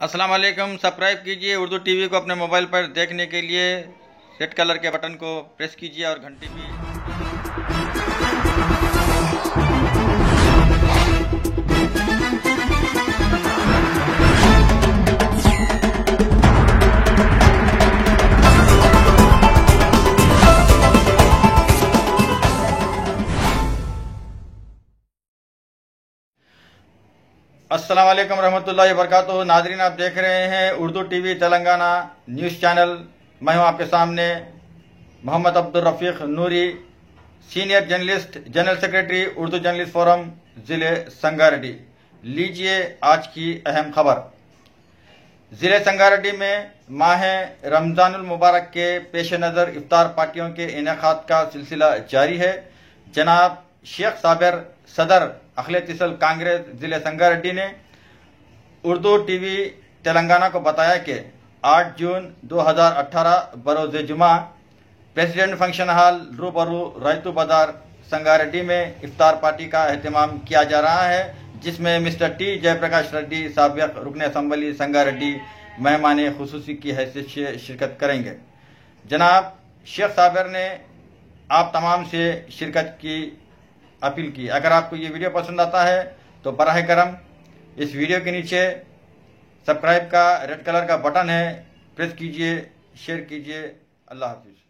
अस्सलाम वालेकुम। सब्सक्राइब कीजिए उर्दू टीवी को अपने मोबाइल पर देखने के लिए रेड कलर के बटन को प्रेस कीजिए और घंटी भी। अस्सलाम वालेकुम रहमतुल्लाहि व बरकातुहू। नाजरीन, आप देख रहे हैं Urdu TV Telangana news channel. मैं हूं आपके सामने Mohammed Abdul Rafiq Noori, senior journalist, general secretary Urdu journalist forum ज़िले संगारेड्डी। लीजिए आज की अहम खबर। ज़िले संगारेड्डी में माह रमज़ानुल मुबारक के पेश नज़र इफ्तार पार्टियों के इनेकाद का सिलसिला जारी है। जनाब शेख साबिर, सदर अखिलेतिसल कांग्रेस ज़िले संगारेड्डी ने उर्दू टीवी तेलंगाना को बताया कि 8 जून 2018 बरोज़ जुमा प्रेसिडेंट फंक्शन हॉल रूबरू रैतू बाजार संगारेड्डी में इफ्तार पार्टी का एहतमाम किया जा रहा है, जिसमें मिस्टर टी जयप्रकाश रेड्डी साबिक रुकन असम्बली संगारेड्डी मेहमान खुसूसी की हैसियत से शिरकत करेंगे। जनाब शेख साबिर ने आप तमाम से शिरकत की अपील की। अगर आपको ये वीडियो पसंद आता है तो बराह करम इस वीडियो के नीचे सब्सक्राइब का रेड कलर का बटन है, प्रेस कीजिए, शेयर कीजिए। अल्लाह हाफिज।